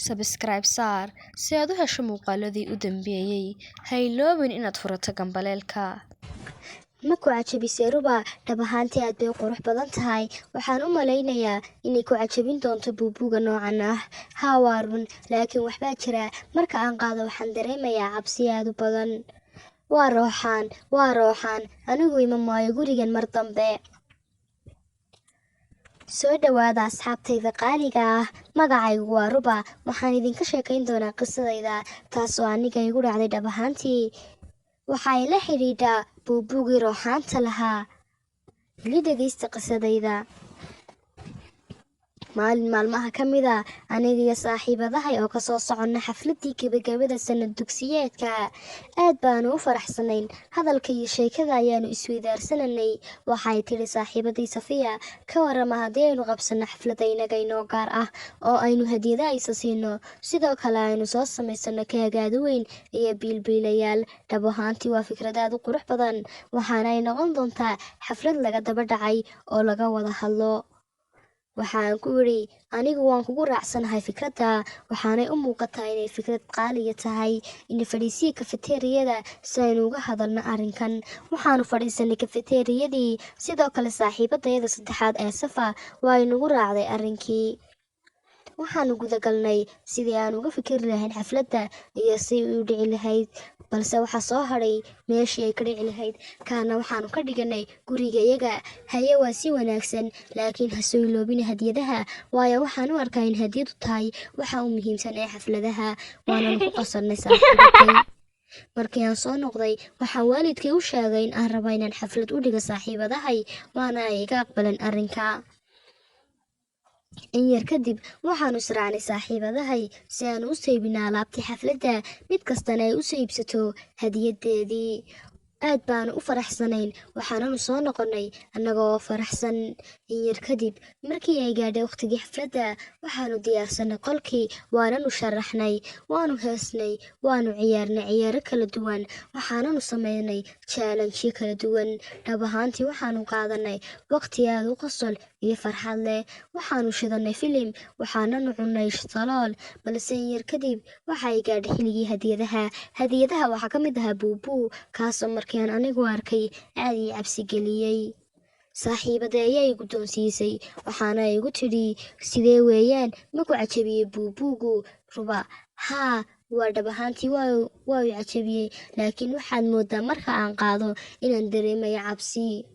Subscribe saar si aad u hesho muuqaaladii u dambeeyay. Ha iloobin inaad furato gambaleelka. Ma ku cajabisay Ruba? Dhab ahaantii aad bay u qurux badan tahay. Waxaan u malaynayaa inay ku cajabin doonto buubuuga noocan ah. Haa waa run, laakiin waxbaa jira. Marka aan qaado waxaan dareemayaa cabsi aad u badan. Waa rooxaan. Anigu ima maayo gurigan mar dambe. Soo dhawaada asxaabtayda qaaliga ah. Magacaygu waa Ruba. Waxaan idinka sheekayn doonaa qisadayda, taas oo aniga igu dhacday dhab ahaantii. Waxay la xidhiidhaa buubuugii rooxaanta lahaa. Li dhageysta qisadayda. Maalin maalmaha ka mid ah aniga iyo saaxiibadahay oo kasoo soconna xafladii gabagabada sanad dugsiyeedka. Aad baanu u faraxsanayn. Hadalka iyo sheekada ayaanu isweydaarsananay. Waxay tiri saaxiibadii Safiya, ka warama haddii aynu qabsano xaflada inaga inoo gaar ah oo aynu hadiyada isa siino. Sidoo kale aynu soo samaysano kaagaad weyn iyo biilbiilayaal. Dhab ahaantii waa fikrad aad u qurux badan. Waxaana ay noqon doontaa xaflad laga daba dhacay oo laga wada hadlo. Waxaan ku yiri anigu waan kugu raacsanahay fikradda. Waxaanay u muuqataa inay fikrad qaaliya tahay. Ina fadhiisiga kafeteeriyada si aynu uga hadalno arrinkan. Waxaanu fadhiisanay kafeteeriyadii. Sidoo kale saaxiibadayda saddexaad ee Safa waa inagu raacday arrinkii. Waxaanu guda galnay sidii aan uga fikiri lahayn xafladda iyo si u dhici lahayd. Balse waxa soo haray meeshii ay ka dhici lahayd. Kaana waxaanu ka dhiganay guriga iyaga. Haye waa si wanaagsan, laakiin ha soo iloobin hadiyadaha. Waayo waxaan u arkaa in hadiyadu tahay waxa u muhiimsan ee xafladaha. Waananu ku qasannay saaxiibaday. Markii aan soo noqday, waxaan waalidkay u sheegay in aan rabo inaan xaflad u dhigo saaxiibadahay. Waana ay iga aqbaleen arrinka. In yar kadib waxaanu israacnay saaxiibadahay si aan u saybino alaabtii xafladda. Mid kastana ay u saybsato hadiyadeedii. Aad baanu u faraxsanayn. Waxaananu soo noqonnay annagoo faraxsan. In yar kadib markii ay gaadhay waqtigii xafladda, waxaanu diyaarsanay qolkii. Waananu sharaxnay, waanu heesnay, waanu ciyaarnay ciyaaro kala duwan. Waxaananu sameynay challenge kala duwan. Dhab ahaantii waxaanu qaadanay waqti aad u qosol iyo farxad leh. Waxaanu shidanay filim. Waxaananu cunay shtalool. Balse in yar kadib waxay gaadhay xilligii hadiyadaha. Hadiyadaha waxaa ka mid ahaa buubuu, kaasoo markii aan anigu arkay aad ii cabsi geliyay. Saaxiibadey ayaa igu doonsiisay. Waxaana igu tidhi sidee weeyaan ma ku cajabiyey buubuugu Ruba? Haa waa dhab ahaantii waa i cajabiyey, laakiin waxaad moodaa marka aan qaado inaan dareemayo cabsi.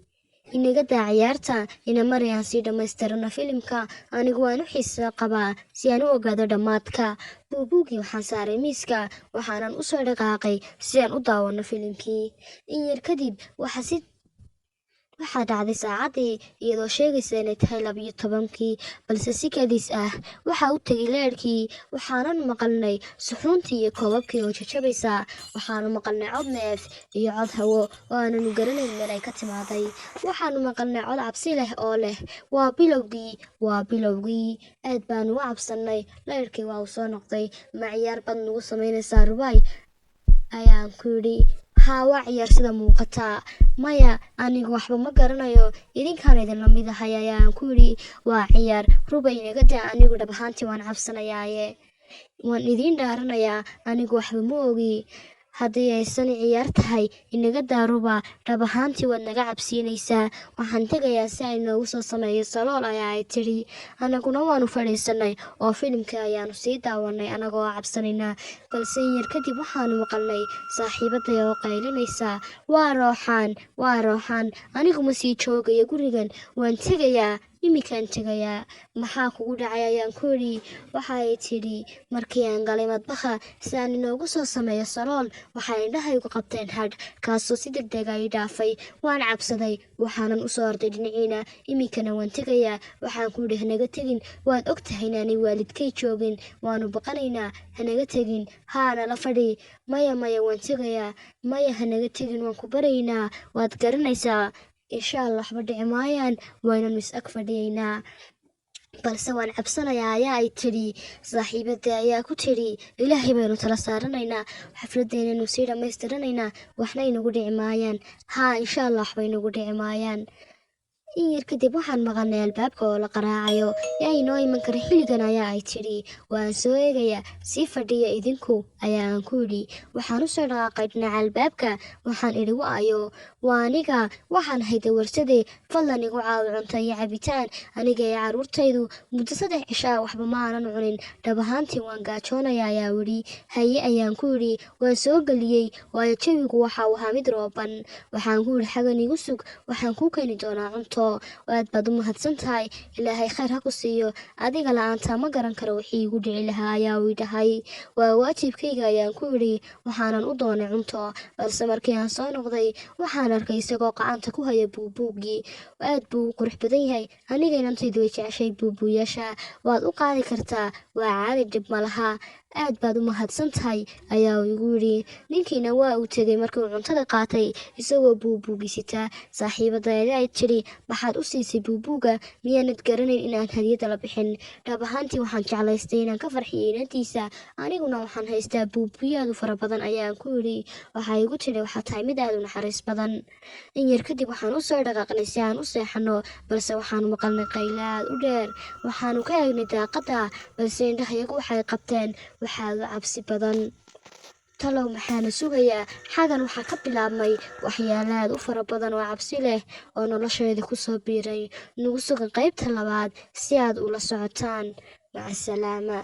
Inaga daa ciyaarta ina marayaan si dhammaystirano filimka. Anigu waan u xiiso qabaa si aan u ogaado dhammaadka. Buubuugii waxaan saaray miiska. Waxaanan u soo dhaqaaqay si aan u daawano filimkii. In yar kadib waxaa dhacday saacadii iyadoo sheegaysa inay tahay 12:00, balse si kadis ah waxa u tagay leerkii. Waxaanan maqalnay suxuuntii iyo koobabkii oo jajabaysa. Waxaanu maqalnay cod neef iyo cod hawo oo aananu garanayn meel ay ka timaaday. Waxaanu maqalnay cod cabsi leh oo leh waa bilowgii. Aad baanu u cabsanay. Leerkii waa uu soo noqday. Ma ciyaar bad nagu samaynaysaa Rubay? Ayaan ku yidhi. Haa waa ciyaar sida muuqata. Maya anigu waxba ma garanayo. Idinkaan idin la mid ahay ayaan ku yidhi. Waa ciyaar Rubay inaga daa. Anigu dhab ahaantii waan cabsanayaaye. Waan idin dhaaranayaa anigu waxba ma ogi. Haddii aysan ciyaar tahay inaga daa Ruba. Dhab ahaantii waad naga cabsiinaysaa. Waxaan tegayaa si ay noogu soo sameeyo salool ayaa ay tiri. Anaguna waanu fadhiisanay oo filimka ayaanu sii daawanay anagoo cabsanayna. Balse in yar kadib waxaanu maqalnay saaxiibaday oo qaylinaysa. Waa rooxaan. Anigu ma sii joogayo gurigan. Waan tegayaa. Imikaan tegayaa. Maxaa kugu dhacay ayaan ku yidhi. Waxa ay tiri markii aan galay madbaxa si aan inoogu soo sameeyo salool, waxay indhahaygu qabteen hadh kaasoo si degdeg ah ii dhaafay. Waan cabsaday. Waxaanan u soo orday dhinaciina. Imikana waan tegayaa. Waxaan ku yidhi hanaga tegin. Waad ogtahay inaanay waalidkay joogin. Waanu baqanaynaa. Hanaga tegin. Haa nala fadhi. Maya waan tegayaa. Maya hanaga tegin. Waan ku baraynaa. Waad garanaysaa. Insha Allah waxba dhici maayaan. Waynanu is ag fadhiyaynaa. balse waan cabsanayaa ayaa ay tiri saaxiibada ayaa ku tiri ilaahay baynu tala saaranaynaa xafladeenu sii dhameystiranaynaa waxna inagu dhici maayaan insha Allah waxba inagu dhici maayaan in yar kadib waxaan maqalnay albaabka oo la qaraacayo yaa inoo iman kara xilligan ayaa ay tidhi waan soo eegaya sii fadhiya idinku ayaan ku idhi waxaan u soo dhaqaaqay dhinaca albaabka waxaan idhi wa'ayo waa aniga waxaan ahay dawarsade fadlan igu caawi cunto iyo cabitaan aniga iyo carruurtaydu muddo 3 cishaa waxba ma aanan cunin dhab ahaantii waan gaajoonaya ayaa idhi haye ayaan ku idhi waan soo geliyey waayo jawigu waxa uu ahaa mid rooban waxaan ku idhi xagan igu sug waxaan kuu keeni doonaa cunto aad baad u mahadsan tahay ilaahay khayr ha ku siiyo adiga la'aanta ma garan karo wixii igu dhici lahaa ayaa uu dhahay waa waajibkayga ayaan ku idhi waxaanan u doonay cunto balse markii aan soo noqday waxaan arkay isagoo gacanta ku haya buubuugii aad buu u qurux badan yahay aniga inantaydu way jeceshay buubuuyaasha waad u qaadi kartaa waa caadi dhib ma laha aad baad u mahadsan tahay ayaa uu igu yidhi ninkiina waa uu tegey markii uu cuntada qaatay isagoo buubuugisitaa saaxiibadayda ay tidhi maxaad u siisay buubuuga miyaanad garanayn inaan hadiyada la bixin dhab ahaantii waxaan jeclaystay inaan ka farxiyey inantiisa aniguna waxaan haystaa buubuuyaadu fara badan ayaan ku yidhi waxaa igu tidhi waxaa tahay mid aad u naxariis badan in yar kadib waxaan u soo dhaqaaqnay si aan u seexanno balse waxaanu maqalnay qaylo aad u dheer waxaanu ka eegnay daaqadda balse indhahayagu waxay qabteen waxaad u cabsi badan talow maxaana sugayaa xagan waxaa ka bilaabmay waxyaalo aad u fara badan oo cabsi leh oo nolosheeda ku soo biiray nagu sugan qaybta labaad si aad ula socotaan maca salaama